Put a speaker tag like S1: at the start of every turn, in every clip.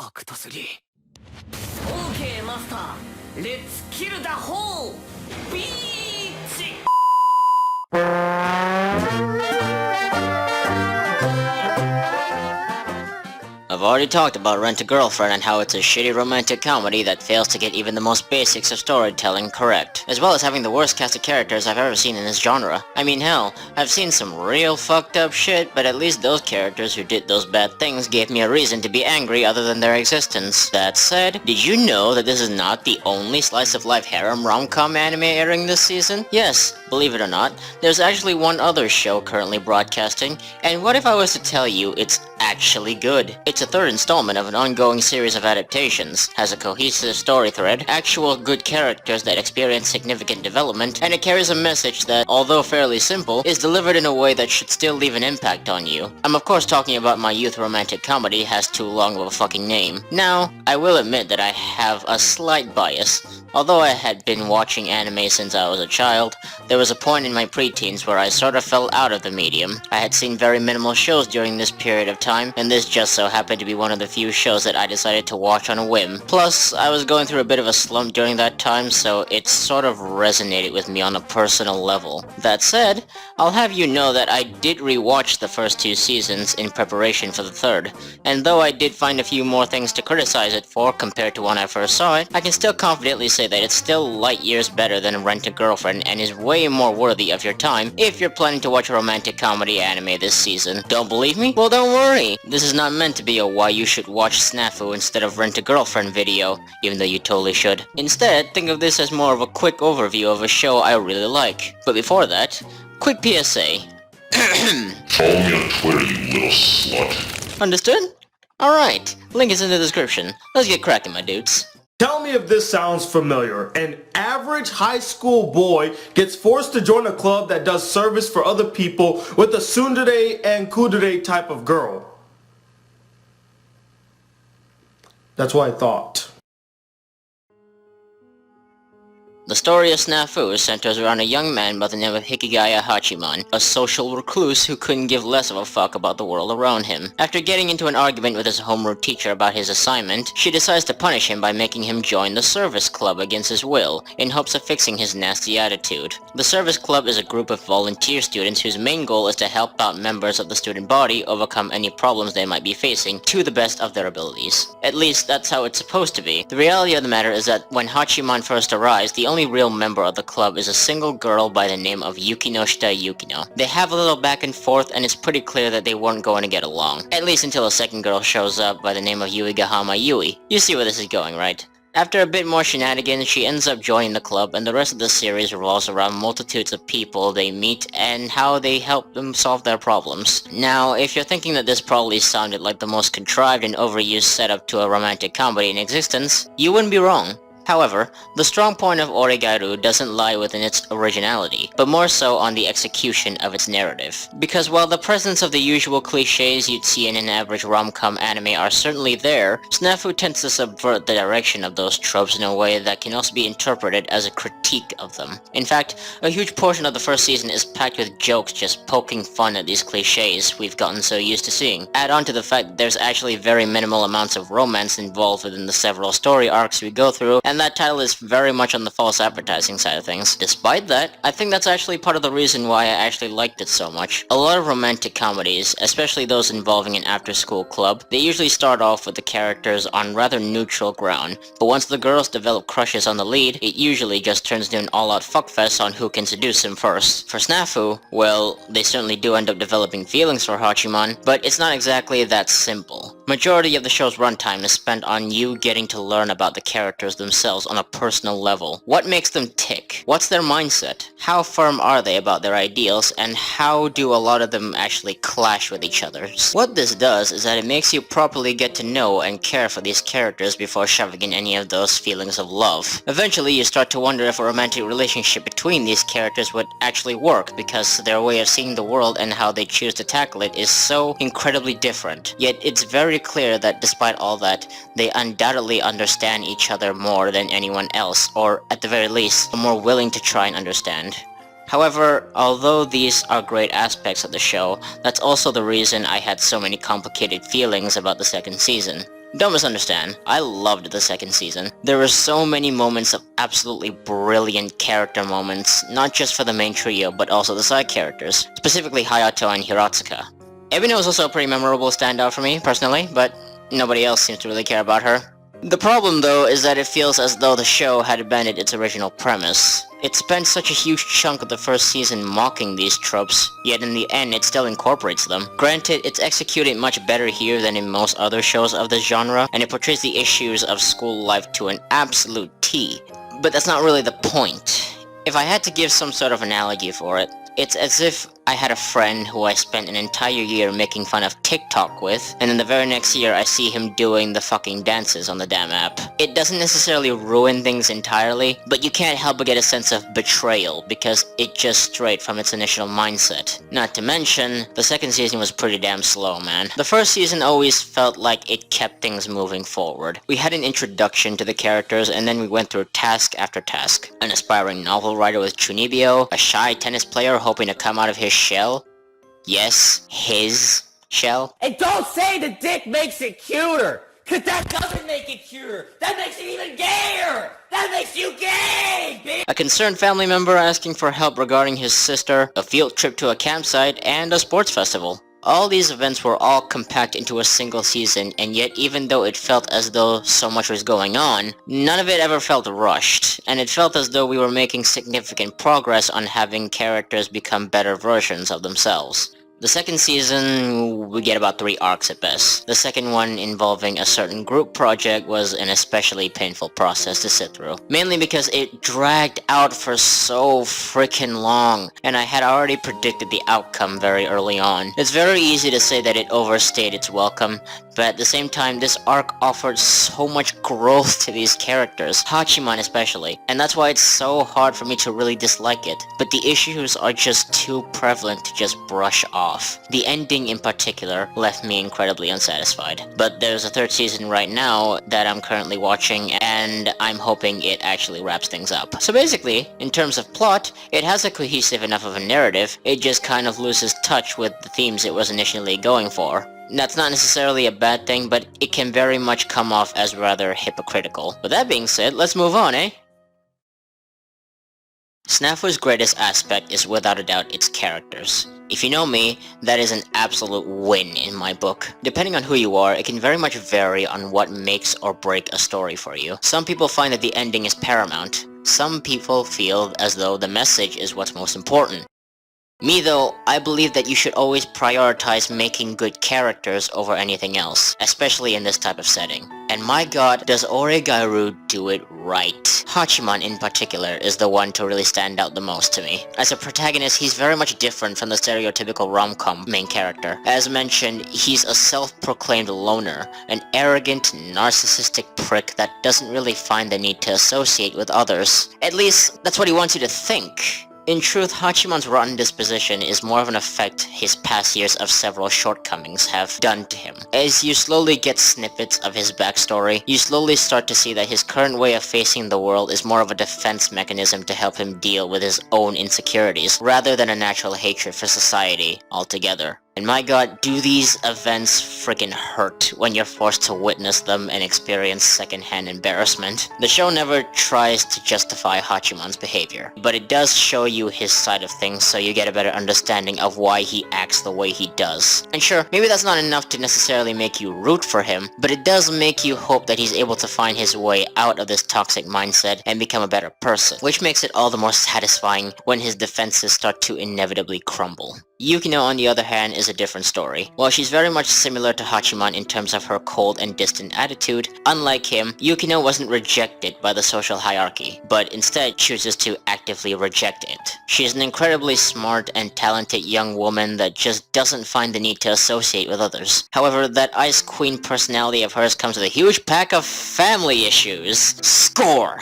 S1: Okay, master. Let's kill the whole beach.
S2: I've already talked about Rent-A-Girlfriend and how it's a shitty romantic comedy that fails to get even the most basics of storytelling correct, as well as having the worst cast of characters I've ever seen in this genre. I mean hell, I've seen some real fucked up shit, but at least those characters who did those bad things gave me a reason to be angry other than their existence. That said, did you know that this is not the only slice of life harem rom-com anime airing this season? Yes, believe it or not, there's actually one other show currently broadcasting, and what if I was to tell you it's actually good? It's a third installment of an ongoing series of adaptations, has a cohesive story thread, actual good characters that experience significant development, and it carries a message that, although fairly simple, is delivered in a way that should still leave an impact on you. I'm of course talking about my youth romantic comedy Has Too Long of a Fucking Name. Now, I will admit that I have a slight bias. Although I had been watching anime since I was a child, there was a point in my preteens where I sort of fell out of the medium. I had seen very minimal shows during this period of time, and this just so happened to be one of the few shows that I decided to watch on a whim. Plus, I was going through a bit of a slump during that time, so it sort of resonated with me on a personal level. That said, I'll have you know that I did rewatch the first two seasons in preparation for the third, and though I did find a few more things to criticize it for compared to when I first saw it, I can still confidently say that it's still light years better than Rent-A-Girlfriend and is way more worthy of your time if you're planning to watch a romantic comedy anime this season. Don't believe me? Well, don't worry. This is not meant to be a why you should watch SNAFU instead of Rent-A-Girlfriend video, even though you totally should. Instead, think of this as more of a quick overview of a show I really like. But before that, quick PSA.
S3: Follow me on Twitter, you little slut.
S2: Understood? Alright, link is in the description. Let's get cracking, my dudes.
S4: Tell me if this sounds familiar. An average high school boy gets forced to join a club that does service for other people with a tsundere and kudere type of girl. That's what I thought.
S2: The story of SNAFU centers around a young man by the name of Hikigaya Hachiman, a social recluse who couldn't give less of a fuck about the world around him. After getting into an argument with his homeroom teacher about his assignment, she decides to punish him by making him join the service club against his will, in hopes of fixing his nasty attitude. The service club is a group of volunteer students whose main goal is to help out members of the student body overcome any problems they might be facing to the best of their abilities. At least, that's how it's supposed to be. The reality of the matter is that when Hachiman first arrives, the only real member of the club is a single girl by the name of Yukinoshita Yukino. They have a little back and forth, and it's pretty clear that they weren't going to get along. At least until a second girl shows up by the name of Yuigahama Yui. You see where this is going, right? After a bit more shenanigans, she ends up joining the club, and the rest of the series revolves around multitudes of people they meet and how they help them solve their problems. Now, if you're thinking that this probably sounded like the most contrived and overused setup to a romantic comedy in existence, you wouldn't be wrong. However, the strong point of Oregairu doesn't lie within its originality, but more so on the execution of its narrative. Because while the presence of the usual cliches you'd see in an average rom-com anime are certainly there, SNAFU tends to subvert the direction of those tropes in a way that can also be interpreted as a critique of them. In fact, a huge portion of the first season is packed with jokes just poking fun at these cliches we've gotten so used to seeing. Add on to the fact that there's actually very minimal amounts of romance involved within the several story arcs we go through, and that title is very much on the false advertising side of things. Despite that, I think that's actually part of the reason why I actually liked it so much. A lot of romantic comedies, especially those involving an after-school club, they usually start off with the characters on rather neutral ground, but once the girls develop crushes on the lead, it usually just turns into an all-out fuckfest on who can seduce him first. For SNAFU, well, they certainly do end up developing feelings for Hachiman, but it's not exactly that simple. Majority of the show's runtime is spent on you getting to learn about the characters themselves on a personal level. What makes them tick? What's their mindset? How firm are they about their ideals? And how do a lot of them actually clash with each other? What this does is that it makes you properly get to know and care for these characters before shoving in any of those feelings of love. Eventually you start to wonder if a romantic relationship between these characters would actually work, because their way of seeing the world and how they choose to tackle it is so incredibly different. Yet it's very clear that despite all that, they undoubtedly understand each other more than anyone else, or at the very least, are more willing to try and understand. However, although these are great aspects of the show, that's also the reason I had so many complicated feelings about the second season. Don't misunderstand, I loved the second season. There were so many moments of absolutely brilliant character moments, not just for the main trio, but also the side characters, specifically Hayato and Hiratsuka. Ebino was also a pretty memorable standout for me, personally, but nobody else seems to really care about her. The problem, though, is that it feels as though the show had abandoned its original premise. It spent such a huge chunk of the first season mocking these tropes, yet in the end it still incorporates them. Granted, it's executed much better here than in most other shows of this genre, and it portrays the issues of school life to an absolute T. But that's not really the point. If I had to give some sort of analogy for it, it's as if I had a friend who I spent an entire year making fun of TikTok with, and then the very next year I see him doing the fucking dances on the damn app. It doesn't necessarily ruin things entirely, but you can't help but get a sense of betrayal because it just strayed from its initial mindset. Not to mention, the second season was pretty damn slow, man. The first season always felt like it kept things moving forward. We had an introduction to the characters, and then we went through task after task. An aspiring novel writer with Chunibyo, a shy tennis player hoping to come out of his shell. Yes, his shell.
S1: And don't say the dick makes it cuter, cause that doesn't make it cuter. That makes it even gayer. That makes you gay, bitch.
S2: A concerned family member asking for help regarding his sister, a field trip to a campsite, and a sports festival. All these events were all compact into a single season, and yet even though it felt as though so much was going on, none of it ever felt rushed, and it felt as though we were making significant progress on having characters become better versions of themselves. The second season, we get about 3 arcs at best. The second one, involving a certain group project, was an especially painful process to sit through. Mainly because it dragged out for so freaking long, and I had already predicted the outcome very early on. It's very easy to say that it overstayed its welcome, but at the same time, this arc offered so much growth to these characters, Hachiman especially, and that's why it's so hard for me to really dislike it. But the issues are just too prevalent to just brush off. The ending in particular left me incredibly unsatisfied. But there's a third season right now that I'm currently watching, and I'm hoping it actually wraps things up. So basically, in terms of plot, it has a cohesive enough of a narrative, it just kind of loses touch with the themes it was initially going for. That's not necessarily a bad thing, but it can very much come off as rather hypocritical. With that being said, let's move on, eh? SNAFU's greatest aspect is without a doubt its characters. If you know me, that is an absolute win in my book. Depending on who you are, it can very much vary on what makes or break a story for you. Some people find that the ending is paramount. Some people feel as though the message is what's most important. Me though, I believe that you should always prioritize making good characters over anything else, especially in this type of setting. And my god, does Oregairu do it right. Hachiman in particular is the one to really stand out the most to me. As a protagonist, he's very much different from the stereotypical rom-com main character. As mentioned, he's a self-proclaimed loner, an arrogant, narcissistic prick that doesn't really find the need to associate with others. At least, that's what he wants you to think. In truth, Hachiman's rotten disposition is more of an effect his past years of several shortcomings have done to him. As you slowly get snippets of his backstory, you slowly start to see that his current way of facing the world is more of a defense mechanism to help him deal with his own insecurities, rather than a natural hatred for society altogether. And my god, do these events friggin' hurt when you're forced to witness them and experience secondhand embarrassment. The show never tries to justify Hachiman's behavior, but it does show you his side of things so you get a better understanding of why he acts the way he does. And sure, maybe that's not enough to necessarily make you root for him, but it does make you hope that he's able to find his way out of this toxic mindset and become a better person, which makes it all the more satisfying when his defenses start to inevitably crumble. Yukino, on the other hand, is a different story. While she's very much similar to Hachiman in terms of her cold and distant attitude, unlike him, Yukino wasn't rejected by the social hierarchy, but instead chooses to actively reject it. She's an incredibly smart and talented young woman that just doesn't find the need to associate with others. However, that Ice Queen personality of hers comes with a huge pack of family issues. Score!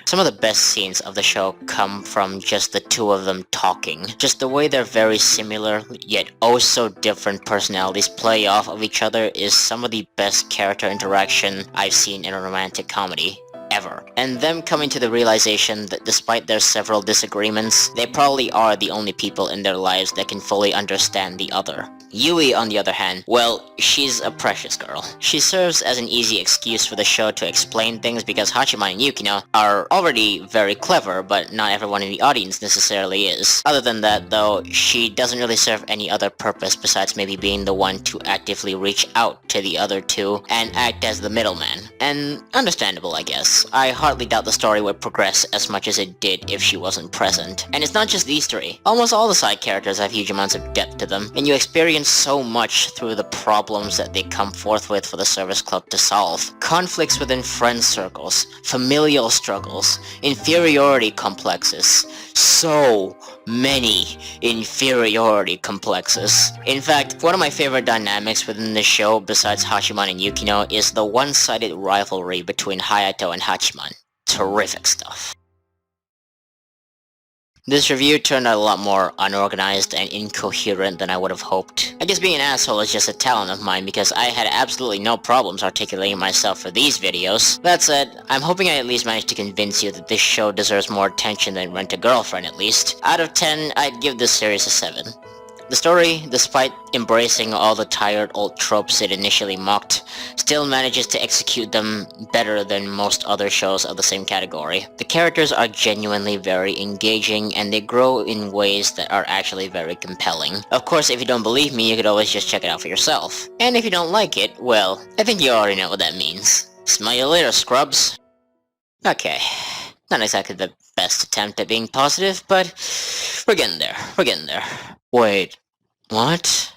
S2: Some of the best scenes of the show come from just the two of them talking. Just the way their very similar, yet oh so different personalities play off of each other is some of the best character interaction I've seen in a romantic comedy ever, and them coming to the realization that despite their several disagreements, they probably are the only people in their lives that can fully understand the other. Yui, on the other hand, well, she's a precious girl. She serves as an easy excuse for the show to explain things because Hachiman and Yukino are already very clever, but not everyone in the audience necessarily is. Other than that, though, she doesn't really serve any other purpose besides maybe being the one to actively reach out to the other two and act as the middleman. And understandable, I guess. I hardly doubt the story would progress as much as it did if she wasn't present. And it's not just these three. Almost all the side characters have huge amounts of depth to them, and you experience so much through the problems that they come forth with for the service club to solve. Conflicts within friend circles, familial struggles, inferiority complexes. So many inferiority complexes. In fact, one of my favorite dynamics within the show besides Hachiman and Yukino is the one-sided rivalry between Hayato and Hachiman. Terrific stuff. This review turned out a lot more unorganized and incoherent than I would have hoped. I guess being an asshole is just a talent of mine because I had absolutely no problems articulating myself for these videos. That said, I'm hoping I at least managed to convince you that this show deserves more attention than Rent a Girlfriend at least. Out of 10, I'd give this series a 7. The story, despite embracing all the tired old tropes it initially mocked, still manages to execute them better than most other shows of the same category. The characters are genuinely very engaging, and they grow in ways that are actually very compelling. Of course, if you don't believe me, you could always just check it out for yourself. And if you don't like it, well, I think you already know what that means. Smell you later, scrubs. Okay, not exactly the best attempt at being positive, but we're getting there. Wait, what?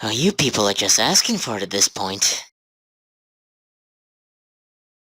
S2: Oh, you people are just asking for it at this point.